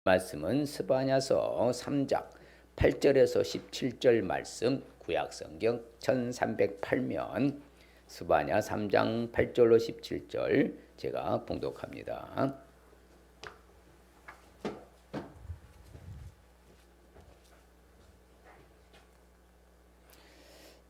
말씀은 스바냐서 3장 8절에서 17절 말씀, 구약성경 1308면 스바냐 3장 8절로 17절 제가 봉독합니다.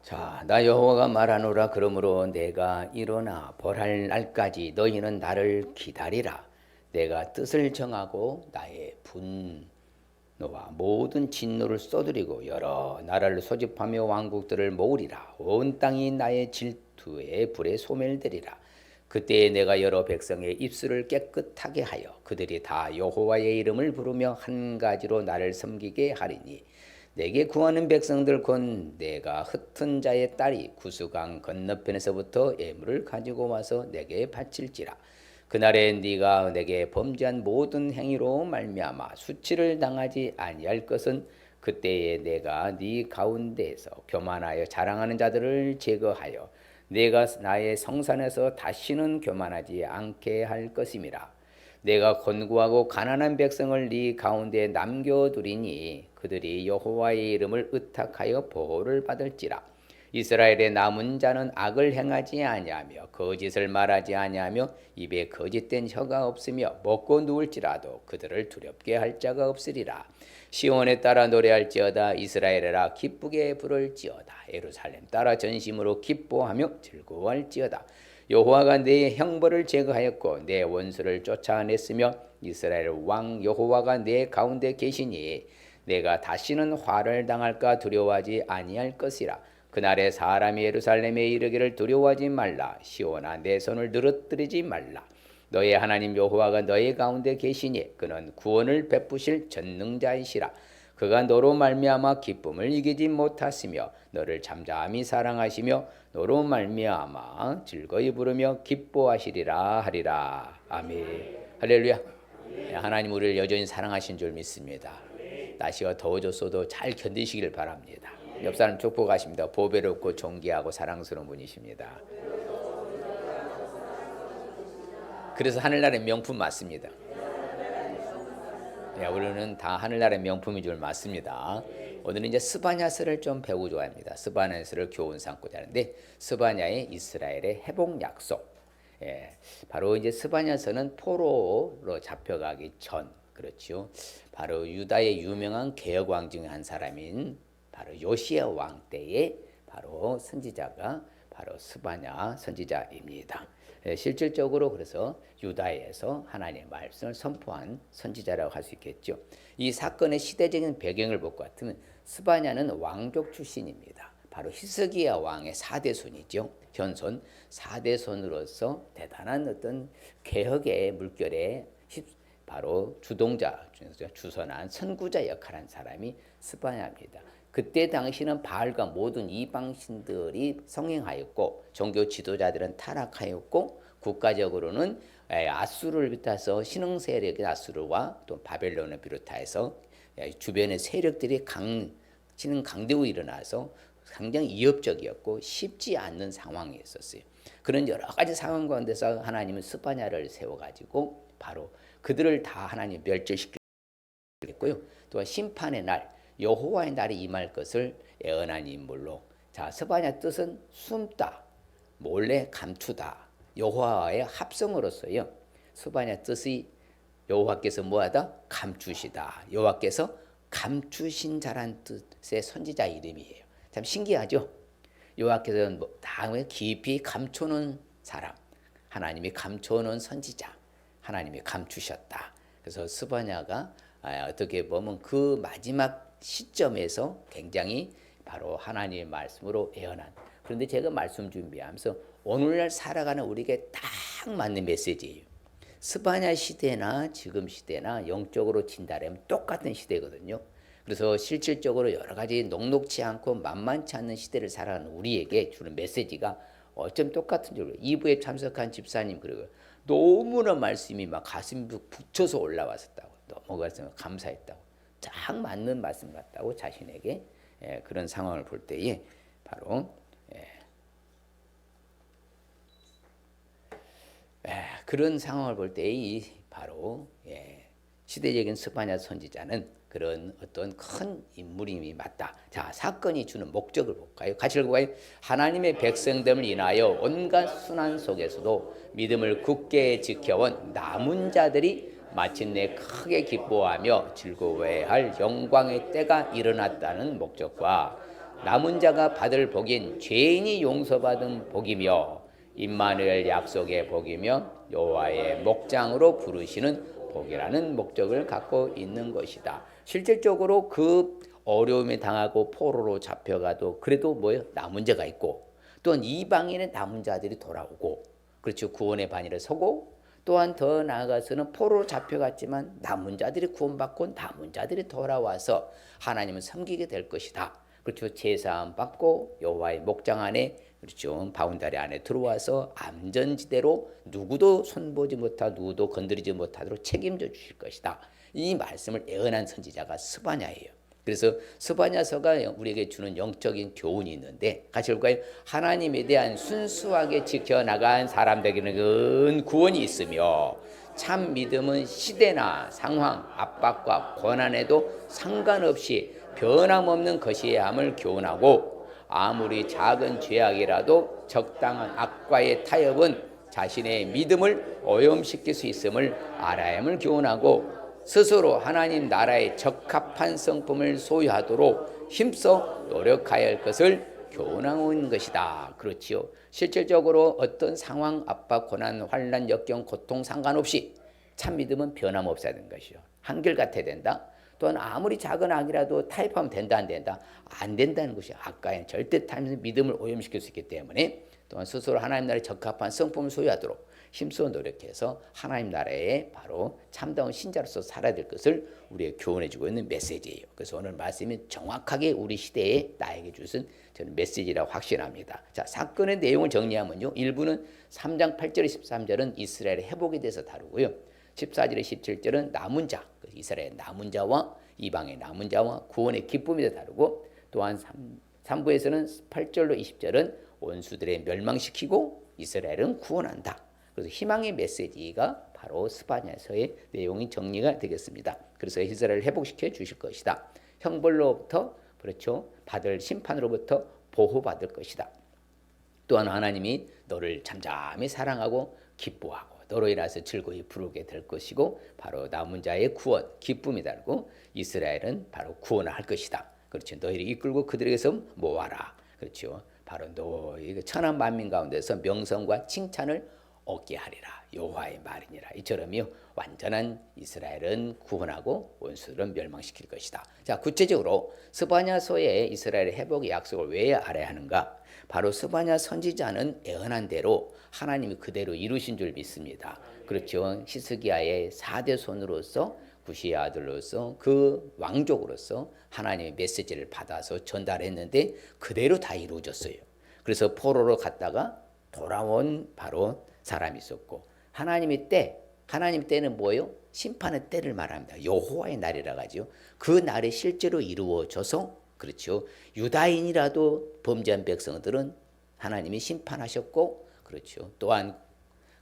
자, 나 여호와가 말하노라. 그러므로 내가 일어나 벌할 날까지 너희는 나를 기다리라. 내가 뜻을 정하고 나의 분노와 모든 진노를 쏟으리고 여러 나라를 소집하며 왕국들을 모으리라. 온 땅이 나의 질투의 불에 소멸되리라. 그때에 내가 여러 백성의 입술을 깨끗하게 하여 그들이 다 여호와의 이름을 부르며 한 가지로 나를 섬기게 하리니 내게 구하는 백성들 곧 내가 흩은 자의 딸이 구스강 건너편에서부터 예물을 가지고 와서 내게 바칠지라. 그날에 네가 내게 범죄한 모든 행위로 말미암아 수치를 당하지 아니할 것은 그때에 내가 네 가운데에서 교만하여 자랑하는 자들을 제거하여 내가 나의 성산에서 다시는 교만하지 않게 할 것임이라. 내가 권고하고 가난한 백성을 네 가운데 남겨두리니 그들이 여호와의 이름을 의탁하여 보호를 받을지라. 이스라엘의 남은 자는 악을 행하지 아니하며 거짓을 말하지 아니하며 입에 거짓된 혀가 없으며 먹고 누울지라도 그들을 두렵게 할 자가 없으리라. 시온에 따라 노래할지어다. 이스라엘에라 기쁘게 부를지어다. 예루살렘 따라 전심으로 기뻐하며 즐거워할지어다. 여호와가 내 형벌을 제거하였고 내 원수를 쫓아냈으며 이스라엘 왕 여호와가 내 가운데 계시니 내가 다시는 화를 당할까 두려워하지 아니할 것이라. 그날에 사람이 예루살렘에 이르기를 두려워하지 말라. 시온아 내 손을 늘어뜨리지 말라. 너의 하나님 여호와가 너의 가운데 계시니 그는 구원을 베푸실 전능자이시라. 그가 너로 말미암아 기쁨을 이기지 못하시며 너를 잠잠히 사랑하시며 너로 말미암아 즐거이 부르며 기뻐하시리라 하리라. 아멘. 할렐루야. 하나님 우리를 여전히 사랑하신 줄 믿습니다. 날씨가 더워졌어도 잘 견디시길 바랍니다. 옆 사람 축복하십니다. 보배롭고 존귀하고 사랑스러운 분이십니다. 그래서 하늘나라의 명품 맞습니다. 우리는 다 하늘나라의 명품인 줄 맞습니다. 오늘은 이제 스바냐서를 좀 배우고 좋아합니다. 스바냐서를 교훈 삼고자 하는데 스바냐의 이스라엘의 회복 약속. 바로 이제 스바냐서는 포로로 잡혀가기 전, 그렇죠. 바로 유다의 유명한 개혁 왕 중에 한 사람인 바로 요시야 왕 때에 바로 선지자가 바로 스바냐 선지자입니다. 실질적으로 그래서 유다에서 하나님의 말씀을 선포한 선지자라고 할 수 있겠죠. 이 사건의 시대적인 배경을 볼 것 같으면 스바냐는 왕족 출신입니다. 바로 히스기야 왕의 4대 손이죠. 현손 4대 손으로서 대단한 어떤 개혁의 물결에 바로 주동자, 주선한 선구자 역할을 한 사람이 스바냐입니다. 그때 당시는 바알과 모든 이방신들이 성행하였고 종교 지도자들은 타락하였고 국가적으로는 아수르를 비롯해서 신흥 세력인 아수르와 또 바벨론을 비롯해서 주변의 세력들이 신흥 강대로 일어나서 굉장히 위협적이었고 쉽지 않는 상황이 있었어요. 그런 여러 가지 상황 가운데서 하나님은 스바냐를 세워가지고 바로 그들을 다 하나님 멸절시켰고요. 또한 심판의 날 여호와의 날이 임할 것을 예언한 인물로, 자 스바냐 뜻은 숨다, 몰래 감추다, 여호와의 합성으로서요. 스바냐 뜻이 여호와께서 뭐하다? 감추시다. 여호와께서 감추신 자란 뜻의 선지자 이름이에요. 참 신기하죠? 여호와께서 다음에 깊이 감춰놓은 사람, 하나님이 감춰놓은 선지자, 하나님이 감추셨다. 그래서 스바냐가 어떻게 보면 그 마지막 시점에서 굉장히 바로 하나님의 말씀으로 예언한, 그런데 제가 말씀 준비하면서 오늘날 살아가는 우리에게 딱 맞는 메시지예요. 스바냐 시대나 지금 시대나 영적으로 진단하면 똑같은 시대거든요. 그래서 실질적으로 여러 가지 녹록치 않고 만만치 않는 시대를 살아가는 우리에게 주는 메시지가 어쩜 똑같은 줄. 2부에 참석한 집사님 그리고 너무나 말씀이 막 가슴이 북쳐서 올라왔었다고, 너무 감사했다고, 딱 맞는 말씀 같다고 자신에게 그런 상황을 볼 때에 바로 그런 상황을 볼 때 이 바로 시대적인 스바냐 선지자는 그런 어떤 큰 인물임이 맞다. 자, 사건이 주는 목적을 볼까요? 같이 읽어봐요. 하나님의 백성됨을 인하여 온갖 순환 속에서도 믿음을 굳게 지켜온 남은 자들이 마침내 크게 기뻐하며 즐거워할 영광의 때가 일어났다는 목적과 남은 자가 받을 복인 죄인이 용서받은 복이며 임마누엘 약속의 복이며 여호와의 목장으로 부르시는 복이라는 목적을 갖고 있는 것이다. 실질적으로 그 어려움에 당하고 포로로 잡혀가도 그래도 뭐예요? 남은 자가 있고, 또한 이방인의 남은 자들이 돌아오고, 그렇죠. 구원의 반열에 서고, 또한 더 나아가서는 포로로 잡혀갔지만 남은 자들이 구원받고 남은 자들이 돌아와서 하나님을 섬기게 될 것이다. 그렇죠. 제사함 받고 여호와의 목장 안에, 그렇죠, 바운다리 안에 들어와서 안전지대로 누구도 손보지 못하고 누구도 건드리지 못하도록 책임져 주실 것이다. 이 말씀을 예언한 선지자가 스바냐예요. 그래서 스바냐서가 우리에게 주는 영적인 교훈이 있는데 같이 볼까요? 하나님에 대한 순수하게 지켜나간 사람들에게는 구원이 있으며 참 믿음은 시대나 상황, 압박과 고난에도 상관없이 변함없는 것이어야 함을 교훈하고, 아무리 작은 죄악이라도 적당한 악과의 타협은 자신의 믿음을 오염시킬 수 있음을 알아야 함을 교훈하고, 스스로 하나님 나라의 적합한 성품을 소유하도록 힘써 노력하여야 할 것을 교훈하고 있는 것이다. 그렇지요. 실질적으로 어떤 상황, 압박, 고난, 환난, 역경, 고통 상관없이 참 믿음은 변함없어야 되는 것이요. 한결같아야 된다. 또한 아무리 작은 악이라도 타협하면 된다, 안 된다? 안 된다는 것이 악과에 절대 타협해서 믿음을 오염시킬 수 있기 때문에, 또한 스스로 하나님 나라에 적합한 성품을 소유하도록 힘써 노력해서 하나님 나라에 바로 참다운 신자로서 살아야 될 것을 우리에게 교훈해주고 있는 메시지예요. 그래서 오늘 말씀이 정확하게 우리 시대에 나에게 주신 저는 메시지라고 확신합니다. 자, 사건의 내용을 정리하면요, 1부는 3장 8절 13절은 이스라엘의 회복에 대해서 다루고요, 14절에 17절은 남은 자, 이스라엘의 남은 자와 이방의 남은 자와 구원의 기쁨에 대해 다루고, 또한 3부에서는 8절로 20절은 원수들의 멸망시키고 이스라엘은 구원한다. 그래서 희망의 메시지가 바로 스바냐서의 내용이 정리가 되겠습니다. 그래서 이스라엘을 회복시켜 주실 것이다. 형벌로부터, 그렇죠, 받을 심판으로부터 보호받을 것이다. 또한 하나님이 너를 잠잠히 사랑하고 기뻐하고 너로 인해서 즐거이 부르게 될 것이고, 바로 남은 자의 구원, 기쁨이 달고 이스라엘은 바로 구원을 할 것이다. 그렇죠. 너희를 이끌고 그들에게서 모아라. 그렇죠. 바로 너희 천한 만민 가운데서 명성과 칭찬을 얻게 하리라. 여호와의 말이니라. 이처럼요, 완전한 이스라엘은 구원하고 원수들은 멸망시킬 것이다. 자, 구체적으로 스바냐서의 이스라엘의 회복의 약속을 왜 알아야 하는가? 바로 스바냐 선지자는 예언한 대로 하나님이 그대로 이루신 줄 믿습니다. 그렇죠. 히스기야의 4대 손으로서, 구시의 아들로서, 그 왕족으로서 하나님의 메시지를 받아서 전달했는데 그대로 다 이루어졌어요. 그래서 포로로 갔다가 돌아온 바로 사람이 있었고, 하나님의 때, 하나님 때는 뭐예요? 심판의 때를 말합니다. 여호와의 날이라고 하죠. 그 날이 실제로 이루어져서, 그렇죠, 유다인이라도 범죄한 백성들은 하나님이 심판하셨고, 그렇죠, 또한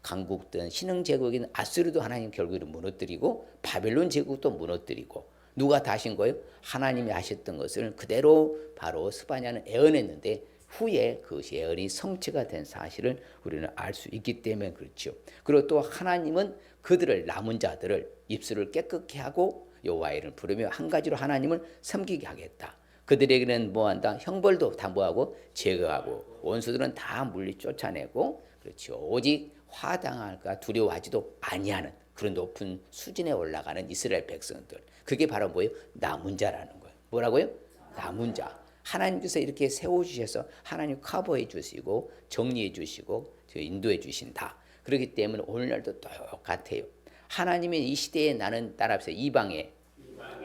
강국된 신흥 제국인 아수르도 하나님 결국은 무너뜨리고, 바벨론 제국도 무너뜨리고, 누가 다 하신 거예요? 하나님이 하셨던 것을 그대로 바로 스바냐는 예언했는데 후에 그것이 예언이 성취가 된 사실을 우리는 알 수 있기 때문에 그렇죠. 그리고 또 하나님은 그들을, 남은 자들을 입술을 깨끗게 하고 여호와의 이름을 부르며 한 가지로 하나님을 섬기게 하겠다. 그들에게는 뭐한다? 형벌도 다 뭐하고 제거하고 원수들은 다 물리 쫓아내고, 그렇죠, 오직 화당할까 두려워하지도 아니하는 그런 높은 수준에 올라가는 이스라엘 백성들, 그게 바로 뭐예요? 남은 자라는 거예요. 뭐라고요? 남은 자. 하나님께서 이렇게 세워주셔서 하나님 커버해 주시고 정리해 주시고 인도해 주신다. 그렇기 때문에 오늘날도 똑같아요. 하나님의 이 시대에 나는 따라서 이방의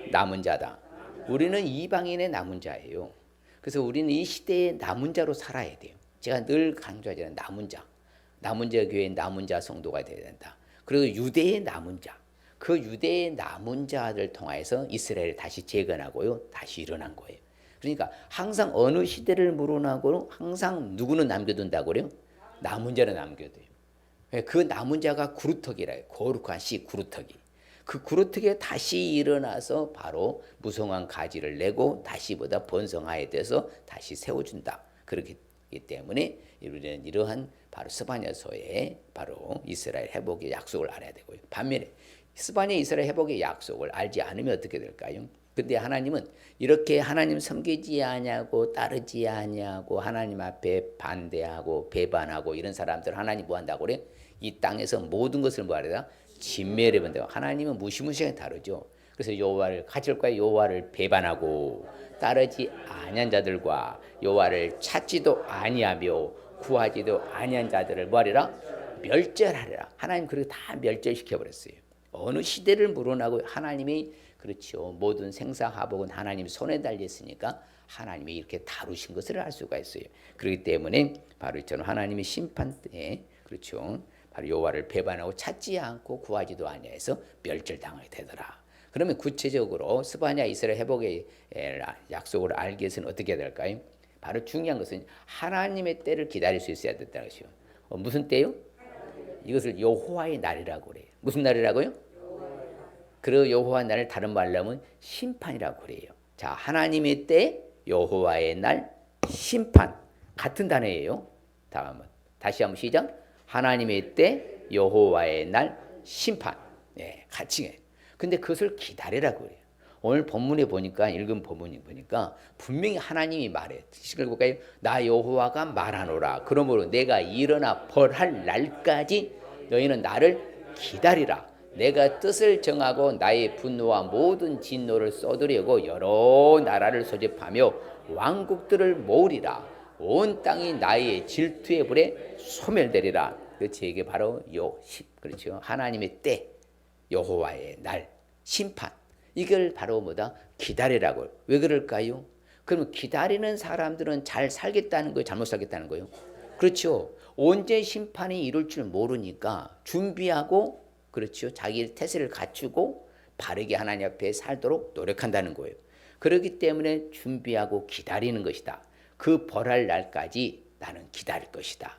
남은 자다. 우리는 이방인의 남은 자예요. 그래서 우리는 이 시대의 남은 자로 살아야 돼요. 제가 늘 강조하잖아요. 남은 자. 남은 자 교회의 남은 자 성도가 되어야 된다. 그리고 유대의 남은 자. 그 유대의 남은 자들 통해서 이스라엘을 다시 재건하고요, 다시 일어난 거예요. 그러니까 항상 어느 시대를 물어나고 항상 누구는 남겨둔다고 그래요? 남은 자는 남겨둬요. 그 남은 자가 구루터기라 해요. 거룩한 씨 구루터기. 그 구르트기가 다시 일어나서 바로 무성한 가지를 내고 다시보다 번성하에 돼서 다시 세워준다. 그렇기 때문에 우리는 이러한 바로 스바냐서의 바로 이스라엘 회복의 약속을 알아야 되고요. 반면에 스바냐 이스라엘 회복의 약속을 알지 않으면 어떻게 될까요? 근데 하나님은 이렇게 하나님 섬기지 아니하고 따르지 아니하고 하나님 앞에 반대하고 배반하고 이런 사람들 하나님 뭐 한다고 그래? 이 땅에서 모든 것을 뭐 하려다? 진멸해 본다고. 하나님은 무시무시하게 다르죠. 그래서 여호와를 가질과 여호와를 배반하고 따르지 아니한 자들과 여호와를 찾지도 아니하며 구하지도 아니한 자들을 뭐 하리라? 멸절하리라. 하나님 그렇게 다 멸절시켜 버렸어요. 어느 시대를 물어나고 하나님이 그렇죠. 모든 생사화복은 하나님 손에 달려 있으니까 하나님이 이렇게 다루신 것을 알 수가 있어요. 그렇기 때문에 바로 이처럼 하나님의 심판 때에 그렇죠. 바로 여호와를 배반하고 찾지 않고 구하지도 아니해서 멸절당하게 되더라. 그러면 구체적으로 스바냐 이스라엘 회복의 약속을 알기 위해서는 어떻게 해야 될까요? 바로 중요한 것은 하나님의 때를 기다릴 수 있어야 된다는 것이요. 무슨 때요? 이것을 여호와의 날이라고 그래요. 무슨 날이라고요? 그 여호와 날을 다른 말로 하면 심판이라고 그래요. 자, 하나님의 때, 여호와의 날, 심판 같은 단어예요. 다음은 다시 한번 시작. 하나님의 때, 여호와의 날, 심판. 네, 같이 해. 근데 그것을 기다리라고 그래요. 오늘 본문에 보니까 읽은 본문에 보니까 분명히 하나님이 말해. 읽어볼까요? 나 여호와가 말하노라. 그러므로 내가 일어나 벌할 날까지 너희는 나를 기다리라. 내가 뜻을 정하고 나의 분노와 모든 진노를 쏟으려고 여러 나라를 소집하며 왕국들을 모으리라. 온 땅이 나의 질투의 불에 소멸되리라. 그렇지, 이게 바로 그렇죠. 하나님의 때, 여호와의 날, 심판. 이걸 바로 뭐다? 기다리라고. 왜 그럴까요? 그러면 기다리는 사람들은 잘 살겠다는 거예요? 잘못 살겠다는 거예요? 그렇죠. 언제 심판이 이룰 줄 모르니까 준비하고 그렇죠. 자기 태세를 갖추고 바르게 하나님 앞에 살도록 노력한다는 거예요. 그렇기 때문에 준비하고 기다리는 것이다. 그 벌할 날까지 나는 기다릴 것이다.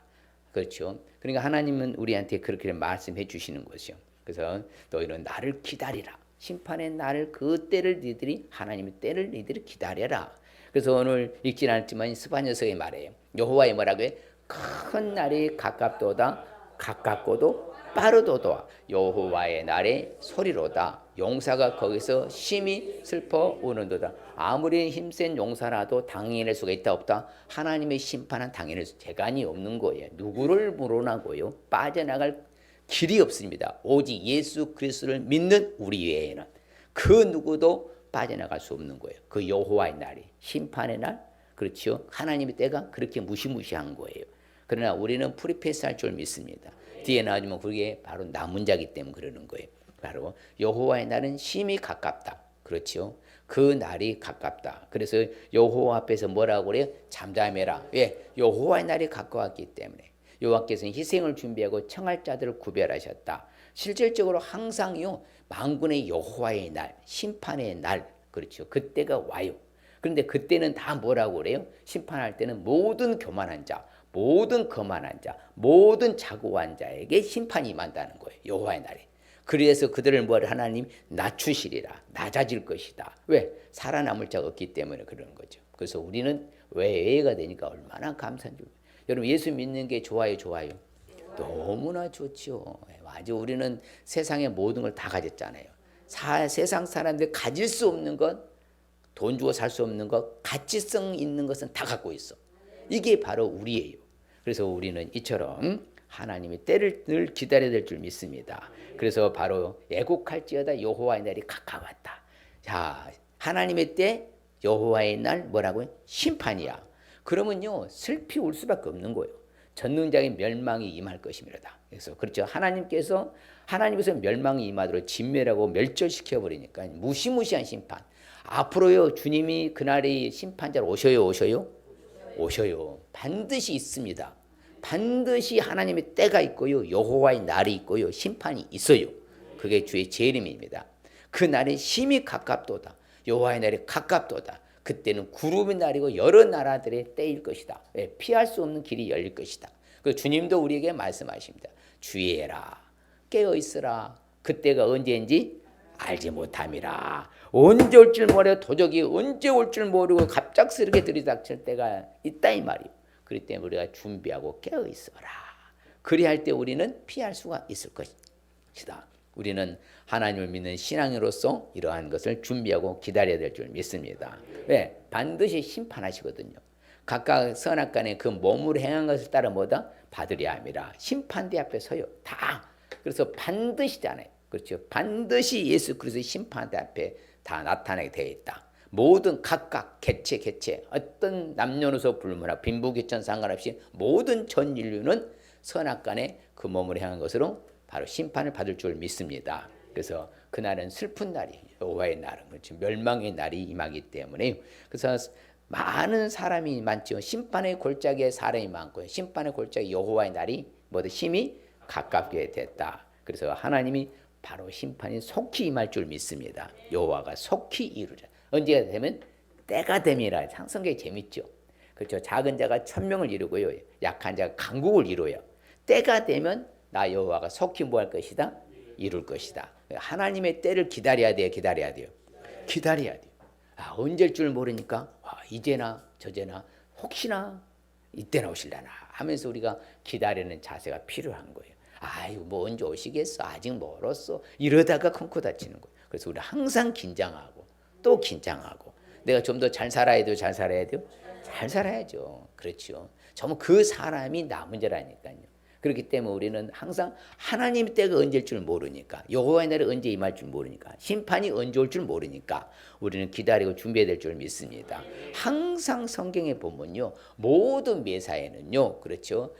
그렇죠. 그러니까 하나님은 우리한테 그렇게 말씀해 주시는 것이요. 그래서 너희는 나를 기다리라. 심판의 날을 그 때를 너희들이 하나님의 때를 너희들이 기다려라. 그래서 오늘 읽진 않았지만 스바냐서에 말해요. 여호와의 뭐라고 해? 큰 날이 가깝도다. 가깝고도 빠르도다. 여호와의 날의 소리로다. 용사가 거기서 심히 슬퍼 우는도다. 아무리 힘센 용사라도 당해낼 수가 있다 없다? 하나님의 심판은 당해낼 재간이 없는 거예요. 누구를 물어나고요? 빠져나갈 길이 없습니다. 오직 예수 그리스도를 믿는 우리 외에는 그 누구도 빠져나갈 수 없는 거예요. 그 여호와의 날이 심판의 날, 그렇죠? 하나님의 때가 그렇게 무시무시한 거예요. 그러나 우리는 프리패스할 줄 믿습니다. 뒤에 나오지만 그게 바로 남은 자기 때문에 그러는 거예요. 바로 여호와의 날은 심히 가깝다. 그렇죠? 그 날이 가깝다. 그래서 여호와 앞에서 뭐라고 그래요? 잠잠해라. 왜? 여호와의 날이 가까웠기 때문에. 여호와께서는 희생을 준비하고 청할 자들을 구별하셨다. 실질적으로 항상요 만군의 여호와의 날, 심판의 날, 그렇죠. 그때가 와요. 그런데 그때는 다 뭐라고 그래요? 심판할 때는 모든 교만한 자, 모든 거만한 자, 모든 자고한 자에게 심판이 임한다는 거예요. 여호와의 날에. 그래서 그들을 뭘 하나님 낮추시리라. 낮아질 것이다. 왜? 살아남을 자가 없기 때문에 그러는 거죠. 그래서 우리는 외가 되니까 얼마나 감사한지. 여러분 예수 믿는 게 좋아요, 좋아요? 너무나 좋죠. 아주 우리는 세상의 모든 걸 다 가졌잖아요. 세상 사람들 가질 수 없는 것, 돈 주고 살 수 없는 것, 가치성 있는 것은 다 갖고 있어. 이게 바로 우리예요. 그래서 우리는 이처럼 하나님의 때를 늘 기다려야 될 줄 믿습니다. 그래서 바로 애곡할지어다 여호와의 날이 가까웠다. 자, 하나님의 때 여호와의 날 뭐라고요? 심판이야. 그러면요 슬피 울 수밖에 없는 거예요. 전능자의 멸망이 임할 것입니다. 그래서 그렇죠. 하나님께서 멸망이 임하도록 진멸하고 멸절시켜 버리니까 무시무시한 심판. 앞으로요 주님이 그날의 심판자로 오셔요. 반드시 있습니다. 반드시 하나님의 때가 있고요. 여호와의 날이 있고요. 심판이 있어요. 그게 주의 재림입니다. 그 날이 심히 가깝도다. 여호와의 날이 가깝도다. 그때는 구름의 날이고 여러 나라들의 때일 것이다. 피할 수 없는 길이 열릴 것이다. 그 주님도 우리에게 말씀하십니다. 주의해라. 깨어있으라. 그때가 언제인지 알지 못함이라. 언제 올 줄 모르고 도적이 언제 올 줄 모르고 갑작스럽게 들이닥칠 때가 있다 이 말이요. 그렇기 때문에 우리가 준비하고 깨어 있어라. 그리할 때 우리는 피할 수가 있을 것이다. 우리는 하나님을 믿는 신앙인으로서 이러한 것을 준비하고 기다려야 될 줄 믿습니다. 왜? 반드시 심판하시거든요. 각각 선악간에 그 몸으로 행한 것을 따라 뭐다? 받으려 함이라. 심판대 앞에 서요. 다. 그래서 반드시잖아요. 그렇죠. 반드시 예수 그리스도의 심판대 앞에 다 나타나게 되어 있다. 모든 각각 개체 어떤 남녀노소 불문하고 빈부귀천 상관없이 모든 전 인류는 선악간에 그 몸으로 행한 것으로 바로 심판을 받을 줄 믿습니다. 그래서 그날은 슬픈 날이 여호와의 날은 그렇죠. 멸망의 날이 임하기 때문에 그래서 많은 사람이 많죠. 심판의 골짜기에 사람이 많고요. 심판의 골짜기 여호와의 날이 모두 힘이 가깝게 됐다. 그래서 하나님이 바로 심판이 속히 임할 줄 믿습니다. 여호와가 속히 이루자. 언제가 되면 때가 됨이라. 성경이 재밌죠. 그렇죠. 작은 자가 천명을 이루고요. 약한 자가 강국을 이루어요. 때가 되면 나 여호와가 속히 뭐 할 것이다? 이룰 것이다. 하나님의 때를 기다려야 돼요. 기다려야 돼요. 아, 언제일 줄 모르니까 이제나 저제나 혹시나 이때나 오실라나 하면서 우리가 기다리는 자세가 필요한 거예요. 아유 뭐 언제 오시겠어? 아직 멀었어. 이러다가 쿵쿵 다치는 거예요. 그래서 우리 항상 긴장하고 또 긴장하고 내가 좀 더 잘 살아야 돼요. 잘 살아야죠. 그렇죠. 정말 그 사람이 남은 자라니까요. 그렇기 때문에 우리는 항상 하나님의 때가 언제일 줄 모르니까 여호와의 날이 언제 임할 줄 모르니까 심판이 언제 올 줄 모르니까 우리는 기다리고 준비해야 될 줄 믿습니다. 항상 성경에 보면요. 모든 매사에는요. 그렇죠.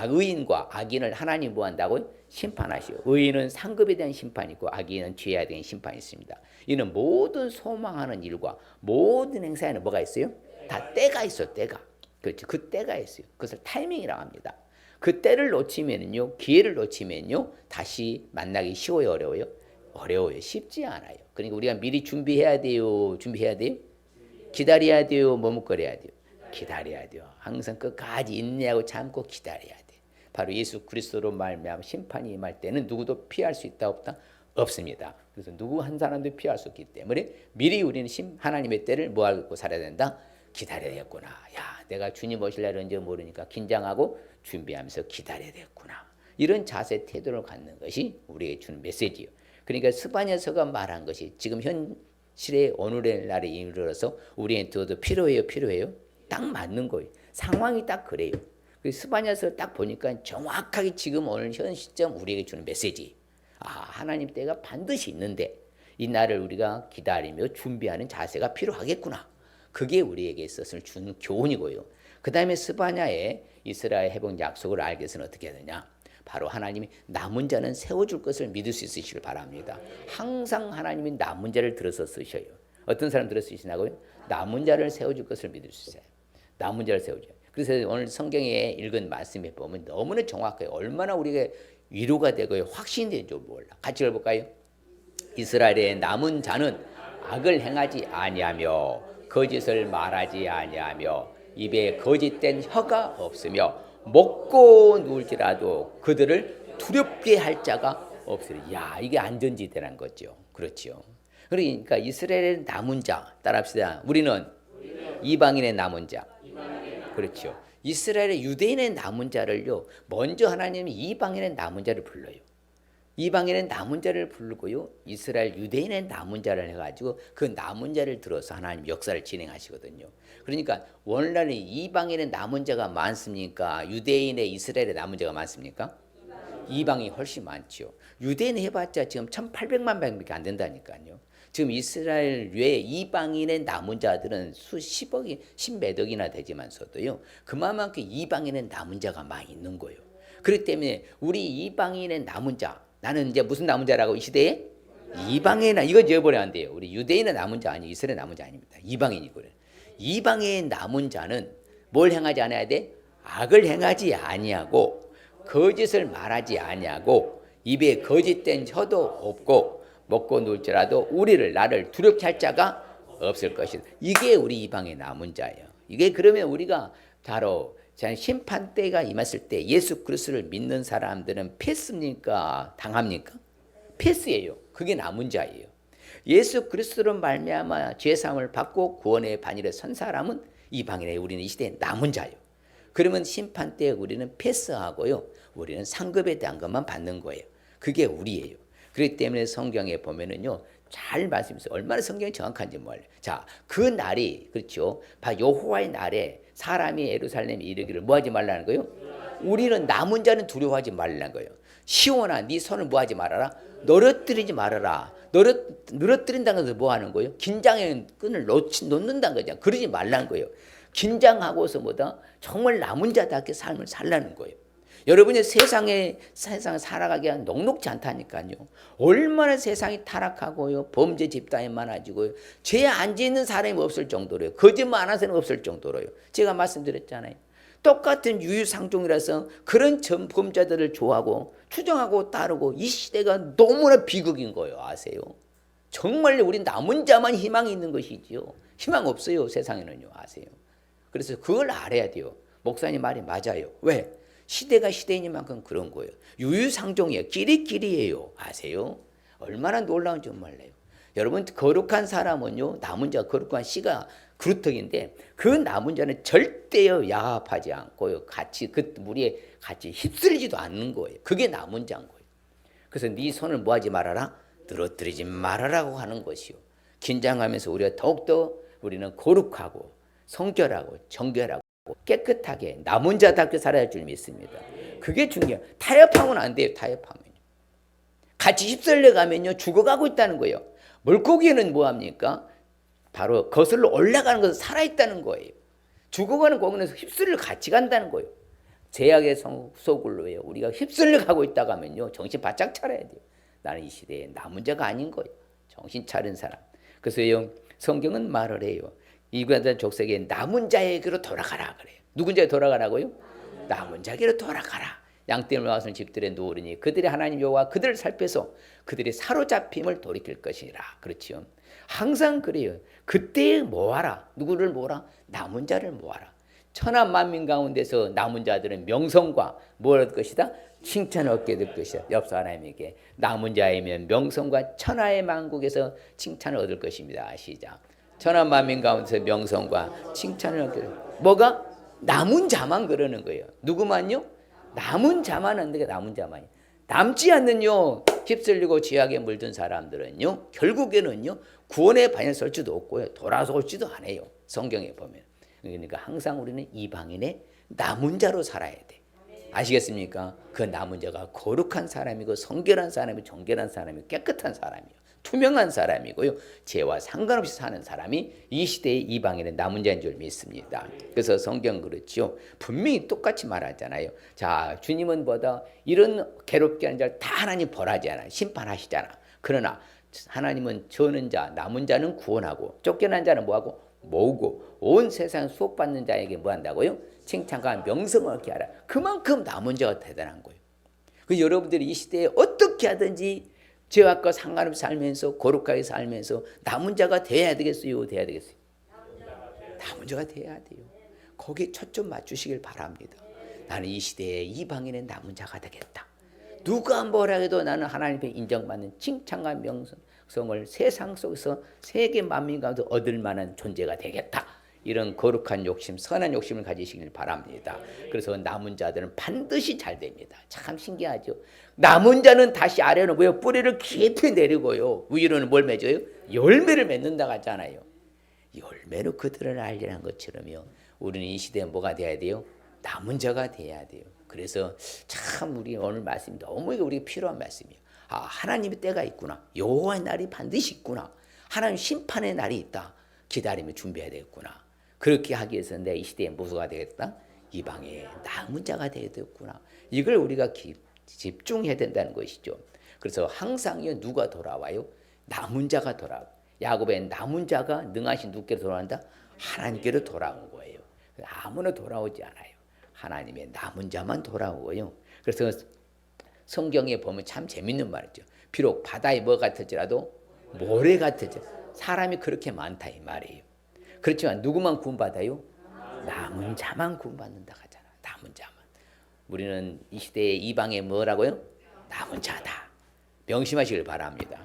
의인과 악인을 하나님 뭐 한다고? 심판하시오. 의인은 상급에 대한 심판이 있고 악인은 죄에 대한 심판이 있습니다. 이는 모든 소망하는 일과 모든 행사에는 뭐가 있어요? 다 때가 있어. 때가. 그렇죠. 그 때가 있어요. 그것을 타이밍이라고 합니다. 그 때를 놓치면요, 기회를 놓치면요, 다시 만나기 쉬워요, 어려워요? 어려워요. 쉽지 않아요. 그러니까 우리가 미리 준비해야 돼요. 기다려야 돼요. 머뭇거려야 돼요. 기다려야 돼요. 항상 끝까지 인내하고 참고 기다려야 돼. 바로 예수 그리스도로 말미암아 심판이 임할 때는 누구도 피할 수 있다 없다? 없습니다. 그래서 누구 한 사람도 피할 수 없기 때문에 미리 우리는 하나님의 때를 뭐 하고 살아야 된다? 기다려야겠구나. 야, 내가 주님 오실 날 언제 모르니까 긴장하고 준비하면서 기다려야 되겠구나. 이런 자세 태도를 갖는 것이 우리에게 주는 메시지예요. 그러니까 스바냐서가 말한 것이 지금 현실의 오늘의 날에 이르러서 우리한테도 필요해요. 딱 맞는 거예요. 상황이 딱 그래요. 스바냐서 딱 보니까 정확하게 지금 오늘 현 시점 우리에게 주는 메시지. 아, 하나님 때가 반드시 있는데 이 날을 우리가 기다리며 준비하는 자세가 필요하겠구나. 그게 우리에게 있어서 준 교훈이고요. 그 다음에 스바냐의 이스라엘 회복 약속을 알기 위해서는 어떻게 해야 되냐. 바로 하나님이 남은 자는 세워줄 것을 믿을 수 있으시길 바랍니다. 항상 하나님이 남은 자를 들어서 쓰셔요. 어떤 사람 들어서 쓰시나고요? 남은 자를 세워줄 것을 믿을 수 있어요. 남은 자를 세워줘요. 그래서 오늘 성경에 읽은 말씀에 보면 너무나 정확해요. 얼마나 우리가 위로가 되고 확신이 되는 줄 몰라. 같이 읽어볼까요? 이스라엘의 남은 자는 악을 행하지 아니하며 거짓을 말하지 아니하며 입에 거짓된 혀가 없으며 먹고 누울지라도 그들을 두렵게 할 자가 없으리. 야, 이게 안전지대란 거죠. 그렇죠. 그러니까 이스라엘의 남은 자 따라합시다. 우리는 이방인의 남은 자. 그렇죠. 이스라엘의 유대인의 남은 자를요. 먼저 하나님이 이방인의 남은 자를 불러요. 이방인의 남은 자를 부르고요. 이스라엘 유대인의 남은 자를 해가지고 그 남은 자를 들어서 하나님 역사를 진행하시거든요. 그러니까 원래는 이방인의 남은 자가 많습니까? 유대인의 이스라엘의 남은 자가 많습니까? 이방이 훨씬 많죠. 유대인 해봤자 지금 1800만 명밖에 안 된다니까요. 지금 이스라엘 외에 이방인의 남은 자들은 수십억이 십몇 억이나 되지만서도요. 그만큼 이방인의 남은 자가 많이 있는 거예요. 그렇기 때문에 우리 이방인의 남은 자, 나는 이제 무슨 남은 자라고 이 시대에? 이방인의 이거 지어버려야 안 돼요. 우리 유대인의 남은 자 아니에요. 이스라엘 남은 자 아닙니다. 이방인이고요. 이방의 남은 자는 뭘 행하지 않아야 돼? 악을 행하지 아니하고 거짓을 말하지 아니하고 입에 거짓된 혀도 없고 먹고 놀지라도 나를 두렵게 할 자가 없을 것이다. 이게 우리 이방의 남은 자예요. 이게 그러면 우리가 바로 심판 때가 임했을 때 예수 그리스도를 믿는 사람들은 패스입니까? 당합니까? 패스예요. 그게 남은 자예요. 예수 그리스도로 말미암아 죄사함을 받고 구원의 반열에 선 사람은 이방인의 우리는 이 시대에 남은 자요. 그러면 심판 때 우리는 패스하고요. 우리는 상급에 대한 것만 받는 거예요. 그게 우리예요. 그렇기 때문에 성경에 보면은요. 잘 말씀해서 얼마나 성경이 정확한지 몰라요. 자, 그 날이 그렇죠. 여호와의 날에 사람이 예루살렘에 이르기를 뭐하지 말라는 거예요? 우리는 남은 자는 두려워하지 말라는 거예요. 시온아 네 손을 뭐하지 말아라? 늘어뜨리지 말아라. 늘어뜨린다는 것은 뭐하는 거예요? 긴장의 끈을 놓는다는 거죠. 그러지 말라는 거예요. 긴장하고서 뭐다? 정말 남은 자답게 삶을 살라는 거예요. 여러분이 세상에 살아가기가 녹록지 않다니까요. 얼마나 세상이 타락하고요. 범죄 집단이 많아지고요. 죄에 안 짓는 사람이 없을 정도로요. 거짓말 안 하는 사람이 없을 정도로요. 제가 말씀드렸잖아요. 똑같은 유유상종이라서 그런 범죄자들을 좋아하고 추정하고 따르고 이 시대가 너무나 비극인 거예요. 아세요? 정말 우리 남은 자만 희망이 있는 것이지요. 희망 없어요. 세상에는요. 아세요? 그래서 그걸 알아야 돼요. 목사님 말이 맞아요. 왜? 시대가 시대이니만큼 그런 거예요. 유유상종이에요. 끼리끼리예요. 아세요? 얼마나 놀라운지 몰라요. 여러분 거룩한 사람은요. 남은 자 거룩한 씨가 그루터기인데 그 남은 자는 절대요 야합하지 않고요. 같이 그 무리에 같이 휩쓸리지도 않는 거예요. 그게 남은 자인 거예요. 그래서 네 손을 뭐하지 말아라? 늘어뜨리지 말아라고 하는 것이요. 긴장하면서 우리가 더욱더 우리는 거룩하고 성결하고 정결하고 깨끗하게 남은 자답게 살아야 할 줄 믿습니다. 그게 중요해요. 타협하면 안 돼요. 타협하면 같이 휩쓸려 가면요 죽어가고 있다는 거예요. 물고기는 뭐합니까? 바로 거슬러 올라가는 것은 살아있다는 거예요. 죽어가는 고기는 휩쓸려 같이 간다는 거예요. 제약의 속을로요. 우리가 휩쓸려 가고 있다가 하면요 정신 바짝 차려야 돼요. 나는 이 시대에 남은 자가 아닌 거예요. 정신 차린 사람. 그래서 성경은 말을 해요. 이구단 족속에 남은 자에게로 돌아가라 그래요. 누군자에 돌아가라고요? 남은 자에게로 돌아가라. 양떼를 와서 집들에 누우르니 그들이 하나님 여호와 그들을 살펴서 그들이 사로잡힘을 돌이킬 것이라. 그렇지요. 항상 그래요. 그때 모아라. 누구를 모아라? 남은 자를 모아라. 천하 만민 가운데서 남은 자들은 명성과 뭘 얻을 것이다? 칭찬을 얻게 될 것이다. 옆서 하나님에게 남은 자이면 명성과 천하의 만국에서 칭찬을 얻을 것입니다. 시작. 천하 만민 가운데서 명성과 칭찬을 얻게 될 뭐가? 남은 자만 그러는 거예요. 누구만요? 남은 자만 하는 게 남은 자만이. 남지 않는요 휩쓸리고 죄악에 물든 사람들은요 결국에는요 구원의 반열에 설 수도 없고요 돌아서올지도 않아요. 성경에 보면. 그러니까 항상 우리는 이방인의 남은 자로 살아야 돼. 아시겠습니까? 그 남은 자가 거룩한 사람이고 성결한 사람이고 정결한 사람이고 깨끗한 사람이요 투명한 사람이고요 죄와 상관없이 사는 사람이 이 시대의 이방인의 남은 자인 줄 믿습니다. 그래서 성경 그렇죠. 분명히 똑같이 말하잖아요. 자, 주님은 뭐다 이런 괴롭게 하는 자를 다 하나님 벌하지 않아요. 심판하시잖아. 그러나 하나님은 저는 자 남은 자는 구원하고 쫓겨난 자는 뭐하고 모으고 온 세상 수복받는 자에게 뭐한다고요? 칭찬과 명성을 얻게 하라. 그만큼 남은 자가 대단한 거예요. 그 여러분들이 이 시대에 어떻게 하든지 죄악과 상관없이 살면서 거룩하게 살면서 남은 자가 돼야 되겠어요? 돼야 되겠어요? 남은 자가 돼야 돼요. 거기에 초점 맞추시길 바랍니다. 나는 이 시대에 이방인의 남은 자가 되겠다. 누가 뭐라 해도 나는 하나님 앞에 인정받는 칭찬과 명성을 세상 속에서 세계 만민 가운데 얻을 만한 존재가 되겠다. 이런 거룩한 욕심, 선한 욕심을 가지시길 바랍니다. 그래서 남은 자들은 반드시 잘 됩니다. 참 신기하죠. 남은 자는 다시 아래로 뭐요? 뿌리를 깊이 내리고요. 위로는 뭘 맺어요? 열매를 맺는다 하잖아요. 열매로 그들을 알리는 것처럼요. 우리는 이 시대에 뭐가 돼야 돼요? 남은 자가 돼야 돼요. 그래서 참 우리 오늘 말씀이 너무 우리가 필요한 말씀이에요. 아, 하나님의 때가 있구나. 여호와의 날이 반드시 있구나. 하나님 심판의 날이 있다. 기다리며 준비해야 되겠구나. 그렇게 하기 위해서 내 이 시대에 무엇가 되겠다? 이방의 남은 자가 되겠구나. 이걸 우리가 집중해야 된다는 것이죠. 그래서 항상요 누가 돌아와요? 남은 자가 돌아와요. 야곱의 남은 자가 능하신 누구께로 돌아온다? 하나님께로 돌아온 거예요. 아무나 돌아오지 않아요. 하나님의 남은 자만 돌아오고요. 그래서 성경에 보면 참 재밌는 말이죠. 비록 바다에 뭐 같을지라도 모래 같을지 사람이 그렇게 많다 이 말이에요. 그렇지만 누구만 구원받아요? 남은 자만 구원받는다 하잖아. 남은 자만. 우리는 이 시대의 이방에 뭐라고요? 남은 자다. 명심하시길 바랍니다.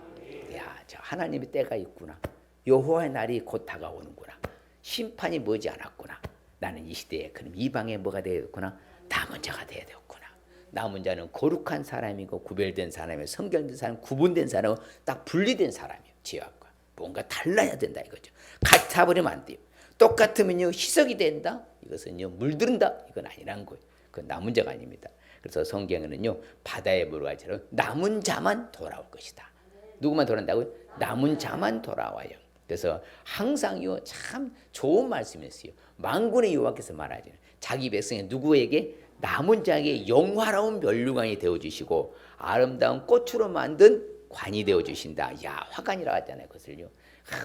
야, 자, 하나님의 때가 있구나. 여호와의 날이 곧 다가오는구나. 심판이 머지않았구나. 나는 이 시대에 그럼 이방에 뭐가 되었구나? 남은 자가 되어야 되었구나. 남은 자는 거룩한 사람이고 구별된 사람이고 성결된 사람, 구분된 사람은 딱 분리된 사람이에요. 지혜와 뭔가 달라야 된다 이거죠. 같아버리면 안 돼요. 똑같으면요 희석이 된다. 이것은요 물들은다. 이건 아니란 거예요. 그건 남은 자가 아닙니다. 그래서 성경에는요 바다의 물과처럼 남은 자만 돌아올 것이다. 누구만 돌아온다고요? 남은 자만 돌아와요. 그래서 항상요 참 좋은 말씀이었어요. 만군의 여호와께서 말하죠. 자기 백성의 누구에게 남은 자에게 영화로운 멸류관이 되어주시고 아름다운 꽃으로 만든 관이 되어주신다. 야 화관이라고 하잖아요. 그것을요.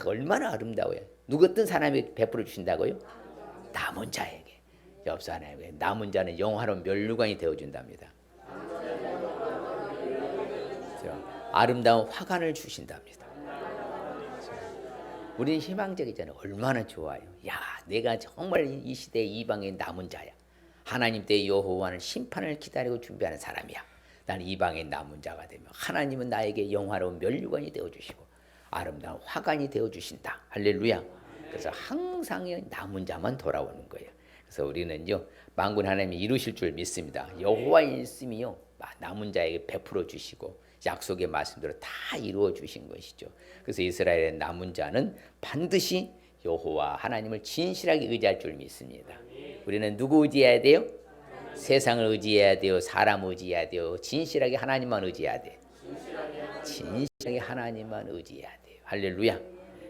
얼마나 아름다워요. 누구 어떤 사람이 베풀어 주신다고요? 남은 자에게. 옆 사람에게 남은 자는 영화로운 멸류관이 되어준답니다. 아름다운 화관을 주신답니다. 우리는 희망적이잖아요. 얼마나 좋아요. 야 내가 정말 이 시대의 이방의 남은 자야. 하나님 때 여호와는 심판을 기다리고 준비하는 사람이야. 나는 이방의 남은 자가 되면 하나님은 나에게 영화로운 멸류관이 되어주시고 아름다운 화관이 되어주신다. 할렐루야. 그래서 항상 남은 자만 돌아오는 거예요. 그래서 우리는요 만군 하나님이 이루실 줄 믿습니다. 여호와의 말씀이요 남은 자에게 베풀어 주시고 약속의 말씀대로 다 이루어 주신 것이죠. 그래서 이스라엘의 남은 자는 반드시 여호와 하나님을 진실하게 의지할 줄 믿습니다. 우리는 누구 의지해야 돼요? 세상을 의지해야 돼요? 사람 의지해야 돼요? 진실하게 하나님만 의지해야 돼요? 진실하게 하나님만 의지해야 돼요. 할렐루야.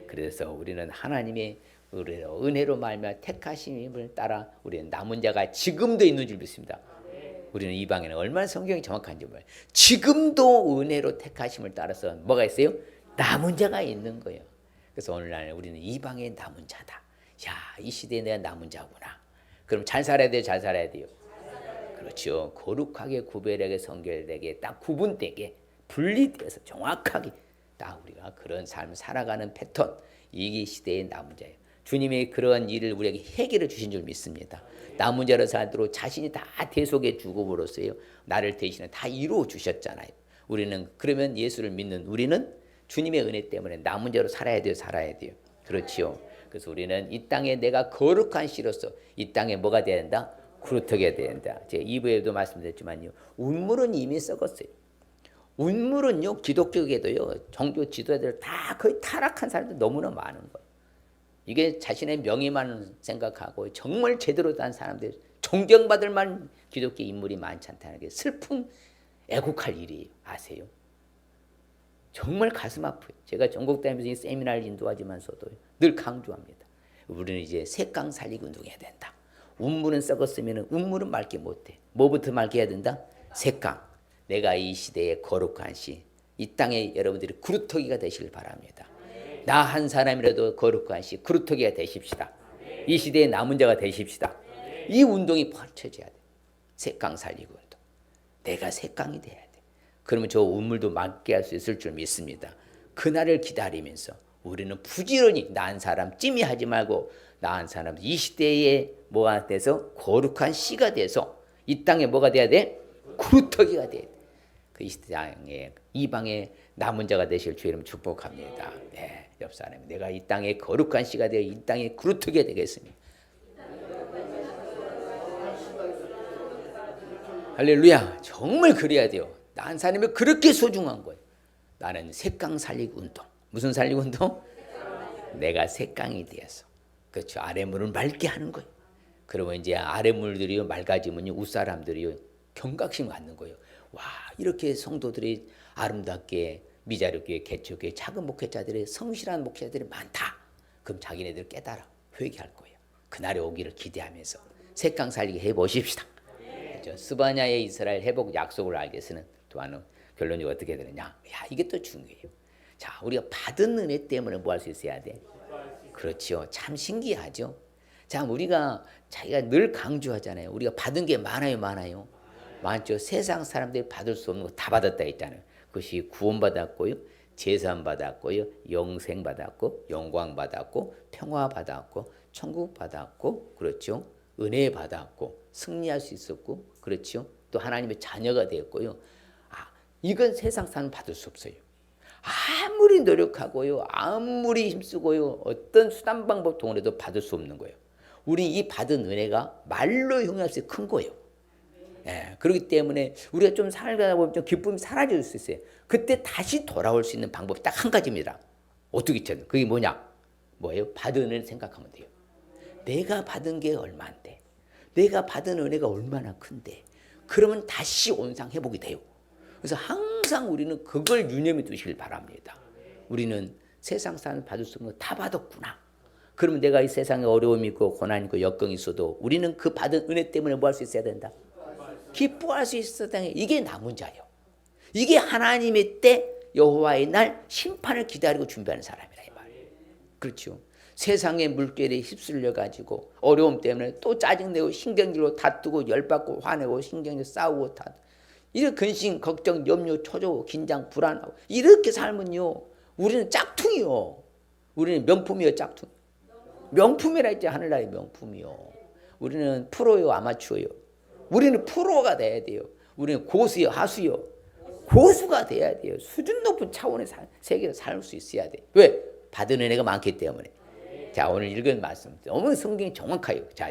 그래서 우리는 하나님의 은혜로 말미암아 택하심을 따라 우리는 남은 자가 지금도 있는 줄 믿습니다. 우리는 이 방에는 얼마나 성경이 정확한지 몰라요. 지금도 은혜로 택하심을 따라서 뭐가 있어요? 남은 자가 있는 거예요. 그래서 오늘날 우리는 이 방에 남은 자다. 야, 이 시대에 내가 남은 자구나. 그럼 잘 살아야 돼요? 잘 살아야 돼요? 그렇죠. 거룩하게 구별하게 성결되게 딱 구분되게 분리돼서 정확하게 딱 우리가 그런 삶을 살아가는 패턴. 이 시대의 남은 자예요. 주님이 그러한 일을 우리에게 해결해 주신 줄 믿습니다. 남은 자로 살도록 자신이 다 대속해 주고로서요. 나를 대신에 다 이루어 주셨잖아요. 우리는 그러면 예수를 믿는 우리는 주님의 은혜 때문에 남은 자로 살아야 돼요. 살아야 돼요. 그렇지요. 그래서 우리는 이 땅에 내가 거룩한 씨로서 이 땅에 뭐가 돼야 된다? 그루터기가 돼야 된다. 제가 2부에도 말씀드렸지만요. 운물은 이미 썩었어요. 운물은요. 기독교계도요. 종교 지도자들 다 거의 타락한 사람들 너무나 많은 거예요. 이게 자신의 명예만 생각하고 정말 제대로 된 사람들 존경받을 만한 기독교 인물이 많지 않다는 게 슬픈 애국할 일이에요. 아세요? 정말 가슴 아파요. 제가 전국다니면서 이 세미나를 인도하지만서도 늘 강조합니다. 우리는 이제 색강 살리기 운동해야 된다. 운물은 썩었으면 운물은 맑게 못해. 뭐부터 맑게 해야 된다? 색강. 내가 이 시대의 거룩한 씨, 이 땅에 여러분들이 구루터기가 되시길 바랍니다. 나 한 사람이라도 거룩한 씨, 구루터기가 되십시다. 이 시대의 남은 자가 되십시다. 이 운동이 펼쳐져야 돼. 색강 살리고 운동. 내가 색강이 돼야 돼. 그러면 저 운물도 맑게 할 수 있을 줄 믿습니다. 그날을 기다리면서 우리는 부지런히 나 한 사람 찜이 하지 말고 나 한 사람 이 시대에 뭐가 돼서 거룩한 씨가 돼서 이 땅에 뭐가 돼야 돼? 구루터기가 돼야 돼. 그 이 땅에 이방의 남은 자가 되실 주 이름 축복합니다. 네. 옆 사람이 내가 이 땅에 거룩한 씨가 되어 이 땅에 구루터기가 되겠습니다. 할렐루야. 정말 그래야 돼요. 나 한 사람이 그렇게 소중한 거예요. 나는 색강 살리기 운동. 무슨 살리기 운동? 내가 색강이 되어서 그렇죠. 아래물을 맑게 하는 거예요. 그러면 이제 아래물들이 맑아지면 윗사람들이 경각심 갖는 거예요. 와 이렇게 성도들이 아름답게 미자립교회, 개척교회, 작은 목회자들의 성실한 목회자들이 많다. 그럼 자기네들 깨달아 회개할 거예요. 그날이 오기를 기대하면서 색강 살리기 해보십시다. 그렇죠? 스바냐의 이스라엘 회복 약속을 알게 쓰는 또한 결론이 어떻게 되느냐. 야 이게 또 중요해요. 자 우리가 받은 은혜 때문에 뭐 할 수 있어야 돼? 그렇죠. 참 신기하죠. 자 우리가 자기가 늘 강조하잖아요. 우리가 받은 게 많아요. 많죠. 세상 사람들이 받을 수 없는 거 다 받았다 했잖아요. 그것이 구원받았고요. 제산받았고요. 영생받았고 영광받았고 평화받았고 천국받았고 그렇죠. 은혜받았고 승리할 수 있었고 그렇죠. 또 하나님의 자녀가 되었고요. 이건 세상 사람 받을 수 없어요. 아무리 노력하고요, 아무리 힘쓰고요, 어떤 수단 방법 동원해도 받을 수 없는 거예요. 우리 이 받은 은혜가 말로 형용할 수 큰 거예요. 예, 그렇기 때문에 우리가 좀 살다 보면 좀 기쁨이 사라질 수 있어요. 그때 다시 돌아올 수 있는 방법이 딱 한 가지입니다. 어떻게 있죠? 그게 뭐냐? 뭐예요? 받은 은혜를 생각하면 돼요. 내가 받은 게 얼마인데, 내가 받은 은혜가 얼마나 큰데, 그러면 다시 온상 회복이 돼요. 그래서 항상 우리는 그걸 유념해 두시길 바랍니다. 우리는 세상 사람 받을 수 없는 거 다 받았구나. 그러면 내가 이 세상에 어려움이 있고 고난이 있고 역경이 있어도 우리는 그 받은 은혜 때문에 뭐 할 수 있어야 된다? 기뻐할 수 있어야 된다. 이게 남은 자예요. 이게 하나님의 때 여호와의 날 심판을 기다리고 준비하는 사람이라 이 말이에요. 그렇죠. 세상의 물결에 휩쓸려 가지고 어려움 때문에 또 짜증내고 신경질로 다투고 열받고 화내고 신경질 싸우고 다 이런 근심 걱정 염려 초조 긴장 불안하고 이렇게 살면요 우리는 짝퉁이요. 우리는 명품이요 짝퉁. 명품이라 했지 하늘나라의 명품이요. 우리는 프로요 아마추어요. 우리는 프로가 돼야 돼요. 우리는 고수요 하수요. 고수가 돼야 돼요. 수준 높은 차원의 세계를 살 수 있어야 돼. 왜? 받은 은혜가 많기 때문에. 자 오늘 읽은 말씀 너무 성경이 정확해요. 자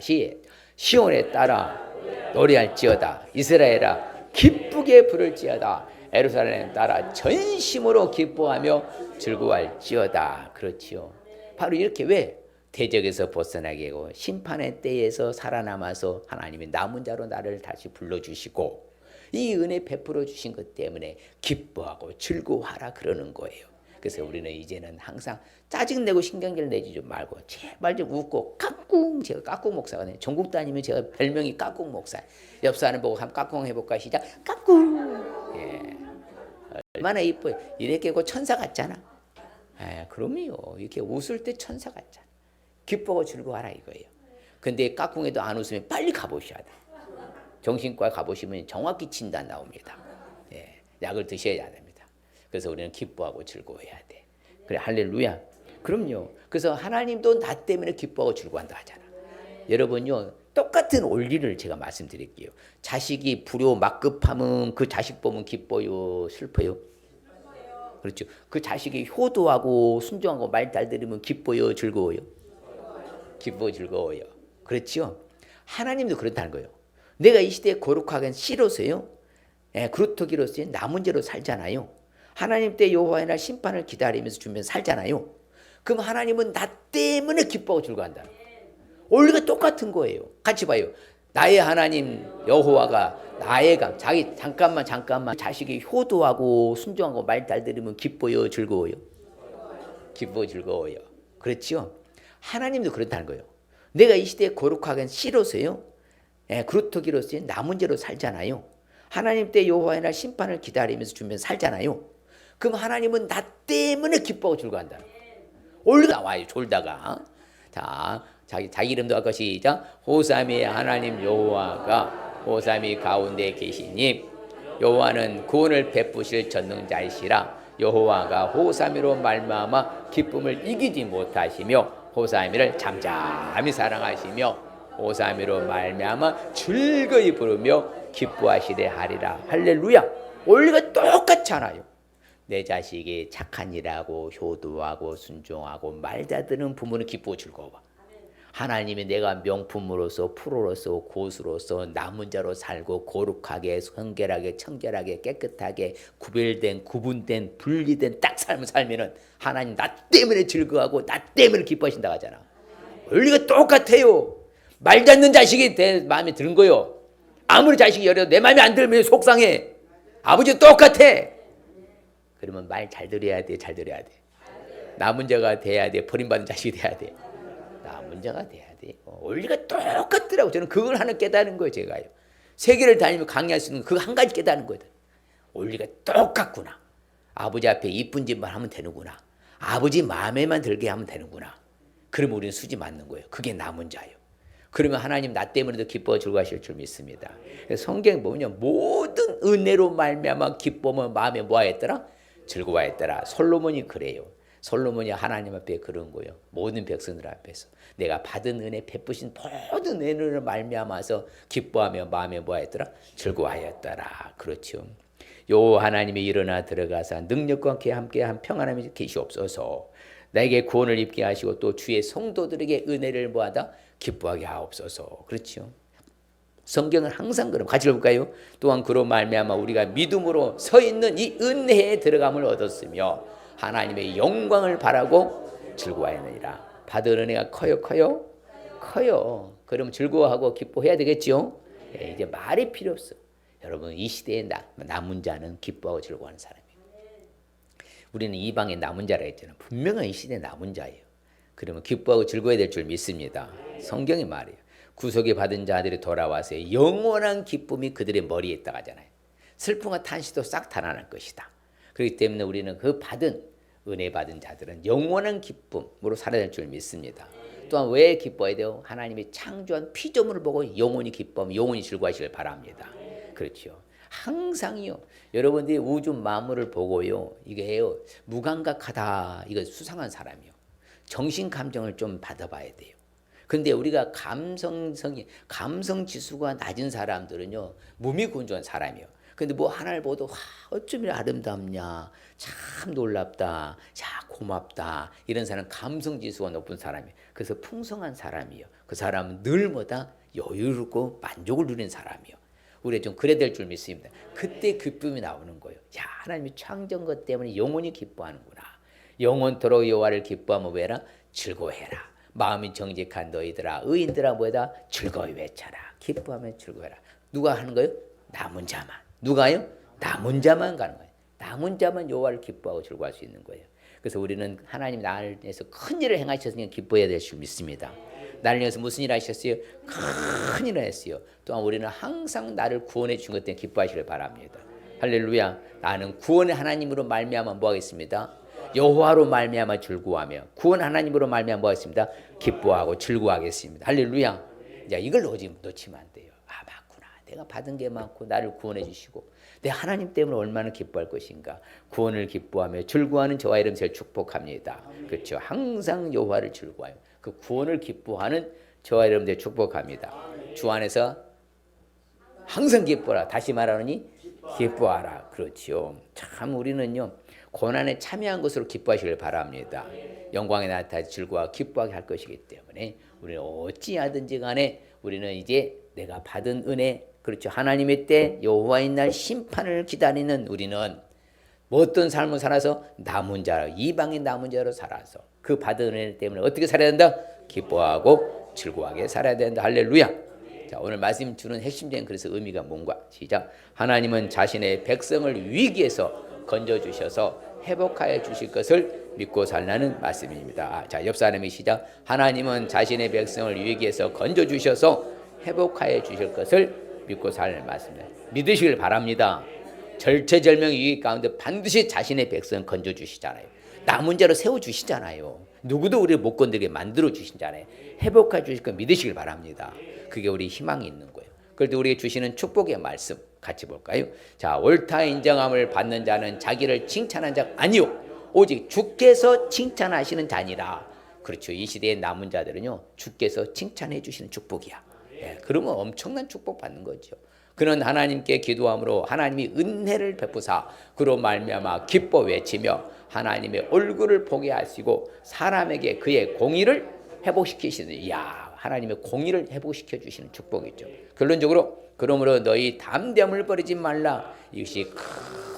시온에 따라 노래할지어다. 이스라엘아 기쁘게 부를지어다. 예루살렘 따라 전심으로 기뻐하며 즐거워할지어다. 그렇지요. 바로 이렇게 왜? 대적에서 벗어나게 하고 심판의 때에서 살아남아서 하나님이 남은 자로 나를 다시 불러주시고 이 은혜 베풀어 주신 것 때문에 기뻐하고 즐거워하라 그러는 거예요. 그래서 우리는 이제는 항상 짜증내고 신경질 내지 좀 말고 제발 좀 웃고 까꿍. 제가 까꿍 목사거든요. 전국 다니면 제가 별명이 까꿍 목사. 옆 사람 보고 한번 까꿍 해볼까 시작. 까꿍. 예. 얼마나 이뻐요. 이렇게 고 천사 같잖아. 예, 그럼요. 이렇게 웃을 때 천사 같잖아. 기뻐하고 즐거워하라 이거예요. 근데 까꿍에도 안 웃으면 빨리 가보셔야 돼. 정신과 가보시면 정확히 진단 나옵니다. 예, 약을 드셔야 됩니다. 그래서 우리는 기뻐하고 즐거워해야 돼. 그래 할렐루야. 그럼요. 그래서 하나님도 나 때문에 기뻐하고 즐거워한다 하잖아. 여러분요 똑같은 원리를 제가 말씀드릴게요. 자식이 불효 막급하면 그 자식 보면 기뻐요 슬퍼요? 그렇죠. 그 자식이 효도하고 순종하고 말 잘 들으면 기뻐요 즐거워요? 기뻐 즐거워요. 그렇죠. 하나님도 그렇다는 거예요. 내가 이 시대에 거룩하긴 싫어서요. 예, 그루터기로서 남은 죄로 살잖아요. 하나님 때 여호와의 날 심판을 기다리면서 주면서 살잖아요. 그럼 하나님은 나 때문에 기뻐하고 즐거워한다. 원리가 똑같은 거예요. 같이 봐요. 나의 하나님 여호와가 나의 자기 잠깐만 자식이 효도하고 순종하고 말 잘 들으면 기뻐요 즐거워요? 기뻐 즐거워요. 그렇죠. 하나님도 그렇다는 거예요. 내가 이 시대에 거룩하긴 싫어서요. 예, 그루터기로서 남은 죄로 살잖아요. 하나님 때 여호와의 날 심판을 기다리면서 주면서 살잖아요. 그럼 하나님은 나 때문에 기뻐하고 즐거워한다. 올가 나와요. 졸다가. 자, 자기 이름도 아까 시작. 호삼이 하나님 여호와가 호삼이 가운데 계시니 여호와는 구원을 베푸실 전능자이시라. 여호와가 호삼이로 말미암아 기쁨을 이기지 못하시며 호삼이를 잠잠히 사랑하시며 호삼이로 말미암아 즐거이 부르며 기뻐하시되 하리라. 할렐루야. 원리가 똑같잖아요. 내 자식이 착한 일하고 효도하고 순종하고 말 잘 듣는 부모는 기쁘고 즐거워. 하나님이 내가 명품으로서 프로로서 고수로서 남은 자로 살고 거룩하게 성결하게 청결하게 깨끗하게 구별된 구분된 분리된 딱 삶을 살면은 하나님 나 때문에 즐거워하고 나 때문에 기뻐하신다고 하잖아. 원리가 똑같아요. 말 듣는 자식이 내 마음에 드는 거요. 아무리 자식이 열어도 내 마음에 안 들면 속상해. 아버지 똑같아. 그러면 말 잘 들어야 돼. 잘 들어야 돼. 남은 자가 돼야 돼. 버림받은 자식이 돼야 돼. 남은 자가 돼야 돼. 원리가 똑같더라고. 저는 그걸 하나 깨달은 거예요. 제가요. 세계를 다니며 강의할 수 있는 그 한 가지 깨달은 거예요. 원리가 똑같구나. 아버지 앞에 이쁜 짓만 하면 되는구나. 아버지 마음에만 들게 하면 되는구나. 그러면 우리는 수지 맞는 거예요. 그게 남은 자예요. 그러면 하나님 나 때문에도 기뻐 즐거워하실 줄 믿습니다. 성경 보면 모든 은혜로 말미암아 기쁨은 마음에 뭐하였더라? 즐거워했더라. 솔로몬이 그래요. 솔로몬이 하나님 앞에 그런 거예요. 모든 백성들 앞에서 내가 받은 은혜 베푸신 모든 은혜를 말미암아서 기뻐하며 마음에 뭐하였더라? 즐거워하였더라. 그렇죠. 요 하나님이 일어나 들어가사 능력과 함께한 평안함이 계시옵소서. 나에게 구원을 입게 하시고 또 주의 성도들에게 은혜를 모아다 기뻐하게 하옵소서. 그렇죠. 성경은 항상 그럼 같이 읽을까요? 또한 그로 말미암아 우리가 믿음으로 서 있는 이 은혜에 들어감을 얻었으며 하나님의 영광을 바라고 즐거워하느니라. 받은 은혜가 커요. 그럼 즐거워하고 기뻐해야 되겠죠. 이제 말이 필요 없어. 여러분 이 시대에 남은 자는 기뻐하고 즐거워하는 사람이에요. 우리는 이방의 남은 자라 했잖아요. 분명한 이 시대의 남은 자예요. 그러면 기뻐하고 즐거워야 될 줄 믿습니다. 성경이 말이에요. 구속이 받은 자들이 돌아와서 영원한 기쁨이 그들의 머리에 있다고 하잖아요. 슬픔과 탄식도 싹 달아날 것이다. 그렇기 때문에 우리는 그 은혜 받은 자들은 영원한 기쁨으로 살아야 될 줄 믿습니다. 또한 왜 기뻐해야 돼요? 하나님이 창조한 피조물을 보고 영원히 기뻐하며 영원히 즐거워하시길 바랍니다. 그렇죠. 항상요. 여러분들이 우주 만물을 보고요. 이게요. 무감각하다. 이거 수상한 사람이요. 정신 감정을 좀 받아봐야 돼요. 근데 우리가 감성 지수가 낮은 사람들은요. 몸이 건조한 사람이요. 근데 뭐 하나를 보도 어쩜 이렇게 아름답냐, 참 놀랍다, 자 고맙다 이런 사람 감성 지수가 높은 사람이에요. 그래서 풍성한 사람이요. 그 사람은 늘 뭐다 여유롭고 만족을 누리는 사람이요. 우리가 좀 그래야 될 줄 믿습니다. 그때 기쁨이 나오는 거예요. 야 하나님이 창조한 것 때문에 영원히 기뻐하는구나. 영원토록 여호와를 기뻐하며 왜라 즐거워해라. 마음이 정직한 너희들아 의인들아 뭐다 즐거이 외쳐라. 기뻐하며 즐거워해라. 누가 하는 거예요? 남은 자만. 누가요? 남은 자만 가는 거예요. 남은 자만 여호와를 기뻐하고 즐거워할 수 있는 거예요. 그래서 우리는 하나님 나를 위해서 큰 일을 행하셨으니까 기뻐해야 될 줄 믿습니다. 나를 위해서 무슨 일을 하셨어요? 큰 일을 했어요. 또한 우리는 항상 나를 구원해 준 것 때문에 기뻐하시길 바랍니다. 할렐루야. 나는 구원의 하나님으로 말미암아 뭐 하겠습니다? 여호와로 말미암아 즐거워하며 구원 하나님으로 말미암아 뭐 하겠습니다? 기뻐하고 즐거워하겠습니다. 할렐루야. 자, 이걸 놓치면 안 돼요. 맞구나. 내가 받은 게 많고 나를 구원해 주시고 내 하나님 때문에 얼마나 기뻐할 것인가. 구원을 기뻐하며 즐거워하는 저와 이름 제일 축복합니다. 그렇죠. 항상 여호와를 즐거워해요. 그 구원을 기뻐하는 저와 여러분들 축복합니다. 주 안에서 항상 기뻐라. 다시 말하느니 기뻐하라. 그렇죠. 참 우리는요. 고난에 참여한 것으로 기뻐하시길 바랍니다. 영광에 나타나 즐거워 기뻐하게 할 것이기 때문에 우리는 어찌하든지 간에 우리는 이제 내가 받은 은혜 그렇죠. 하나님의 때 여호와의 날 심판을 기다리는 우리는 뭐 어떤 삶을 살아서 남은 자로 이방인 남은 자로 살아서 그 받은 은혜 때문에 어떻게 살아야 된다? 기뻐하고 즐거워하게 살아야 된다. 할렐루야. 자, 오늘 말씀 주는 핵심적인 그래서 의미가 뭔가 시작. 하나님은 자신의 백성을 위기에서 건져주셔서 회복하여 주실 것을 믿고 살라는 말씀입니다. 자, 옆 사람이 시작. 하나님은 자신의 백성을 위기에서 건져주셔서 회복하여 주실 것을 믿고 살라는 말씀입니다. 믿으시길 바랍니다. 절체절명 위기 가운데 반드시 자신의 백성 건져주시잖아요. 남은 자로 세워주시잖아요. 누구도 우리를 못 건드리게 만들어주시잖아요. 회복해 주실 거 믿으시길 바랍니다. 그게 우리 희망이 있는 거예요. 그럴 때 우리에게 주시는 축복의 말씀 같이 볼까요? 자, 옳다 인정함을 받는 자는 자기를 칭찬한 자가 아니요 오직 주께서 칭찬하시는 자니라. 그렇죠. 이 시대의 남은 자들은요 주께서 칭찬해 주시는 축복이야. 예, 그러면 엄청난 축복 받는 거죠. 그는 하나님께 기도함으로 하나님이 은혜를 베푸사 그로 말미암아 기뻐 외치며 하나님의 얼굴을 보게 하시고 사람에게 그의 공의를 회복시키시는 이야 하나님의 공의를 회복시켜 주시는 축복이죠. 결론적으로 그러므로 너희 담대함을 버리지 말라. 이것이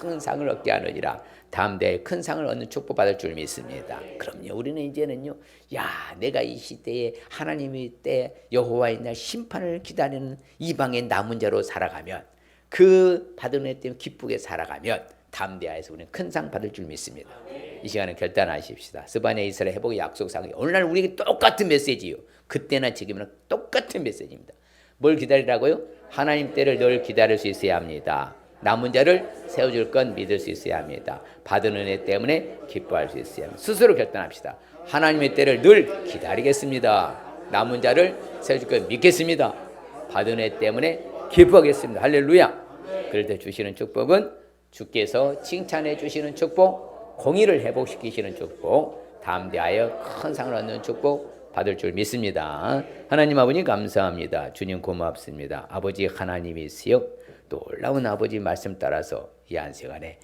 큰 상을 얻게 하느니라. 담대에 큰 상을 얻는 축복 받을 줄 믿습니다. 그럼요. 우리는 이제는요. 야, 내가 이 시대에 하나님의 때 여호와의 날 심판을 기다리는 이방의 남은 자로 살아가면 그 받은 은혜 때문에 기쁘게 살아가면 담대하여서 우리는 큰 상 받을 줄 믿습니다. 이 시간에 결단하십시다. 스바냐 이스라엘 회복의 약속상이 오늘날 우리에게 똑같은 메시지요. 그때나 지금이나 똑같은 메시지입니다. 뭘 기다리라고요? 하나님 때를 늘 기다릴 수 있어야 합니다. 남은 자를 세워줄 건 믿을 수 있어야 합니다. 받은 은혜 때문에 기뻐할 수 있어야 합니다. 스스로 결단합시다. 하나님의 때를 늘 기다리겠습니다. 남은 자를 세워줄 건 믿겠습니다. 받은 은혜 때문에 기뻐하겠습니다. 할렐루야. 그럴 때 주시는 축복은 주께서 칭찬해 주시는 축복, 공의를 회복시키시는 축복, 담대하여 큰 상을 얻는 축복, 받을 줄 믿습니다. 하나님 아버지 감사합니다. 주님 고맙습니다. 아버지 하나님이시여 놀라운 아버지 말씀 따라서 이 안식안에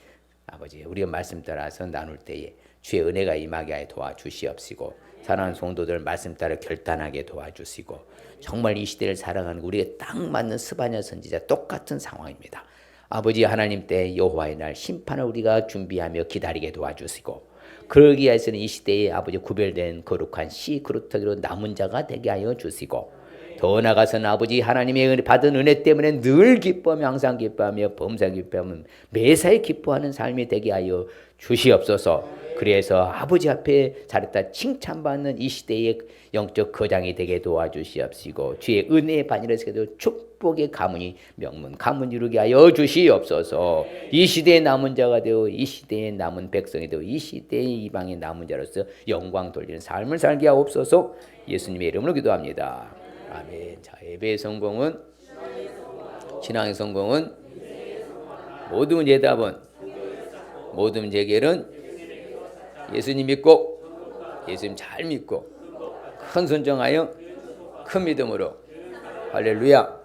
아버지 우리가 말씀 따라서 나눌 때에 주의 은혜가 임하게 하여 도와주시옵시고 사랑하는 성도들 말씀 따라 결단하게 도와주시고 정말 이 시대를 살아가는 우리가 딱 맞는 스바냐 선지자 똑같은 상황입니다. 아버지 하나님 때 여호와의 날 심판을 우리가 준비하며 기다리게 도와주시고 그러기 위해서는 이 시대에 아버지 구별된 거룩한 씨 그루터기로 남은 자가 되게 하여 주시고 더 나아가서는 아버지 하나님의 받은 은혜 때문에 늘 기뻐하며 항상 기뻐하며 범사에 기뻐하며 매사에 기뻐하는 삶이 되게 하여 주시옵소서. 그래서 아버지 앞에 잘했다 칭찬받는 이 시대의 영적 거장이 되게 도와주시옵시고 주의 은혜의 반열에서도 축복의 가문이 명문 가문 이루게 하여 주시옵소서. 이 시대의 남은 자가 되어 이 시대의 남은 백성이 되어 이 시대의 이방의 남은 자로서 영광 돌리는 삶을 살게 하옵소서. 예수님의 이름으로 기도합니다. 아멘. 자, 예배의 성공은 신앙의 성공은 모든 문제의 답은 모든 문제 해결은 예수님 믿고 예수님 잘 믿고 큰 순종하여 큰 믿음으로 할렐루야.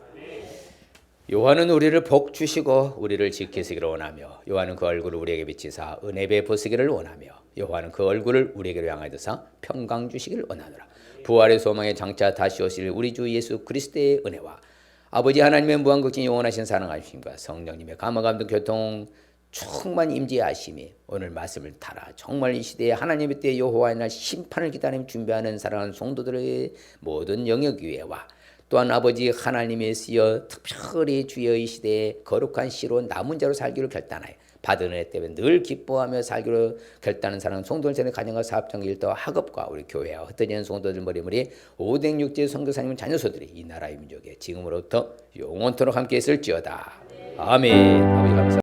요한은 우리를 복 주시고 우리를 지키시기를 원하며 요한은 그 얼굴을 우리에게 비치사 은혜 베푸시기를 원하며 요한은 그 얼굴을 우리에게 향하여서 평강 주시기를 원하노라. 부활의 소망에 장차 다시 오실 우리 주 예수 그리스도의 은혜와 아버지 하나님의 무한극진 영원하신 사랑하심과 성령님의 감화감동 교통 충만 임재하심이 오늘 말씀을 따라 정말 이 시대에 하나님의 때 여호와의 날 심판을 기다리며 준비하는 사랑하는 성도들의 모든 영역 위에와 또한 아버지 하나님의 쓰여 특별히 주여 이 시대에 거룩한 씨로 남은 자로 살기로 결단하여 받은 은혜 때문에 늘 기뻐하며 살기로 결단하는 사랑하는 성도들 전에 가정과 사업장 일도 학업과 우리 교회와 흩어지는 성도들 머리머리 506제 선교사님 자녀소들이 이 나라의 민족에 지금으로부터 영원토록 함께 있을지어다. 아멘. 아버지 감사.